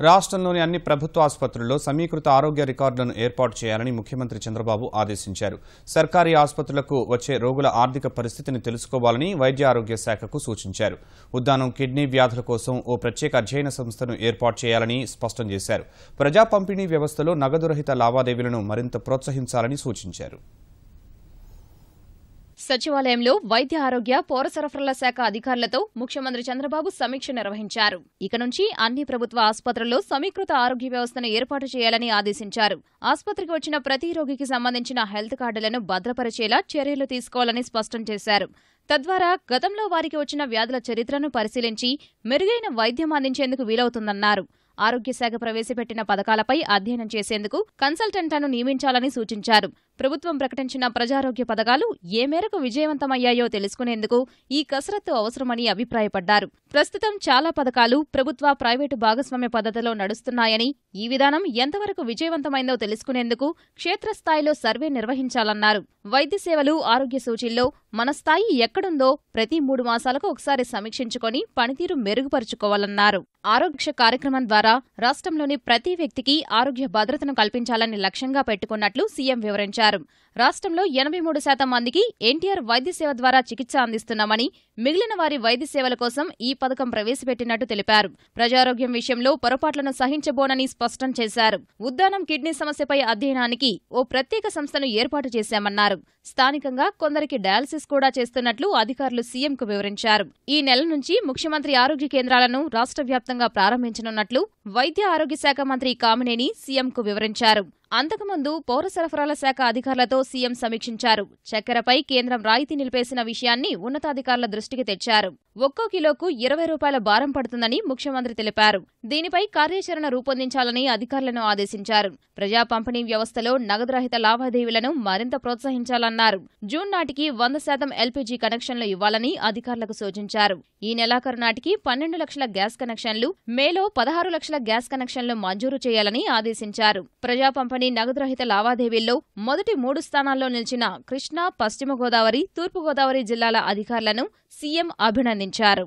రాష్ట్రంలోని అన్ని ప్రభుత్వ ఆసుపత్రుల్లో సమీకృత ఆరోగ్య రికార్డులను ఏర్పాటు చేయాలని ముఖ్యమంత్రి చంద్రబాబు ఆదేశించారు. సర్కారీ ఆసుపత్రులకు వచ్చే రోగుల ఆర్థిక పరిస్థితిని తెలుసుకోవాలని వైద్య ఆరోగ్య శాఖకు సూచించారు. ఉద్దానం కిడ్నీ వ్యాధుల కోసం ఓ ప్రత్యేక అధ్యయన సంస్థను ఏర్పాటు చేయాలని స్పష్టం చేశారు. ప్రజా పంపిణీ వ్యవస్థలో నగదు రహిత లావాదేవీలను మరింత ప్రోత్సహించాలని సూచించారు. సచివాలయంలో వైద్య ఆరోగ్య పౌర సరఫరాల శాఖ అధికారులతో ముఖ్యమంత్రి చంద్రబాబు సమీక్ష నిర్వహించారు. ఇక నుంచి అన్ని ప్రభుత్వ ఆసుపత్రుల్లో సమీకృత ఆరోగ్య వ్యవస్థను ఏర్పాటు చేయాలని ఆదేశించారు. ఆసుపత్రికి వచ్చిన ప్రతి రోగికి సంబంధించిన హెల్త్ కార్డులను భద్రపరిచేలా చర్యలు తీసుకోవాలని స్పష్టం చేశారు. తద్వారా గతంలో వారికి వచ్చిన వ్యాధుల చరిత్రను పరిశీలించి మెరుగైన వైద్యం అందించేందుకు వీలవుతుందన్నారు. ఆరోగ్య శాఖ ప్రవేశపెట్టిన పథకాలపై అధ్యయనం చేసేందుకు కన్సల్టెంట్లను నియమించాలని సూచించారు. ప్రభుత్వం ప్రకటించిన ప్రజారోగ్య పథకాలు ఏ మేరకు విజయవంతమయ్యాయో తెలుసుకునేందుకు ఈ కసరత్తు అవసరమని అభిప్రాయపడ్డారు. ప్రస్తుతం చాలా పథకాలు ప్రభుత్వ ప్రైవేటు భాగస్వామ్య పద్ధతిలో నడుస్తున్నాయని, ఈ విధానం ఎంతవరకు విజయవంతమైందో తెలుసుకునేందుకు క్షేత్రస్థాయిలో సర్వే నిర్వహించాలన్నారు. వైద్య సేవలు, ఆరోగ్య సూచీల్లో మన స్థాయి ఎక్కడుందో ప్రతి 3 మాసాలకు ఒకసారి సమీక్షించుకొని పనితీరు మెరుగుపరుచుకోవాలన్నారు. ఆరోగ్య కార్యక్రమం ద్వారా రాష్ట్రంలోని ప్రతి వ్యక్తికి ఆరోగ్య భద్రతను కల్పించాలని లక్ష్యంగా పెట్టుకున్నట్లు సీఎం వివరించారు. రాష్ట్రంలో 83% మందికి ఎన్టీఆర్ వైద్య సేవ ద్వారా చికిత్స అందిస్తున్నామని, మిగిలిన వారి వైద్య సేవల కోసం ఈ పథకం ప్రవేశపెట్టినట్టు తెలిపారు. ప్రజారోగ్యం విషయంలో పొరపాట్లను సహించబోనని స్పష్టం చేశారు. ఉద్దానం కిడ్నీ సమస్యపై అధ్యయనానికి ఓ ప్రత్యేక సంస్థను ఏర్పాటు చేశామన్నారు. స్థానికంగా కొందరికి డయాలసిస్ కూడా చేస్తున్నట్లు అధికారులు సీఎంకు వివరించారు. ఈ నెల నుంచి ముఖ్యమంత్రి ఆరోగ్య కేంద్రాలను రాష్ట్ర వ్యాప్తంగా ప్రారంభించనున్నట్లు వైద్య ఆరోగ్య శాఖ మంత్రి కామినేని సీఎంకు వివరించారు. అంతకుముందు పౌర సరఫరాల శాఖ అధికారులతో సీఎం సమీక్షించారు. చక్కెరపై కేంద్రం రాయితీ నిలిపేసిన విషయాన్ని ఉన్నతాధికారుల దృష్టికి తెచ్చారు. ఒక్కో కిలోకు 20 రూపాయల భారం పడుతుందని ముఖ్యమంత్రి తెలిపారు. దీనిపై కార్యాచరణ రూపొందించాలని అధికారులను ఆదేశించారు. ప్రజా పంపిణీ వ్యవస్థలో నగదు రహిత లావాదేవీలను మరింత ప్రోత్సహించాలన్నారు. జూన్ నాటికి 100% ఎల్పీజీ కనెక్షన్లు ఇవ్వాలని అధికారులకు సూచించారు. ఈ నెలాఖరు నాటికి 12 లక్షల గ్యాస్ కనెక్షన్లు, మేలో 16 లక్షల గ్యాస్ కనెక్షన్లు మంజూరు చేయాలని ఆదేశించారు. ప్రజా పంపిణీ నగదు రహిత లావాదేవీల్లో మొదటి 3 స్థానాల్లో నిలిచిన కృష్ణా, పశ్చిమ గోదావరి, తూర్పు గోదావరి జిల్లాల అధికారులను సీఎం అభినందించారు.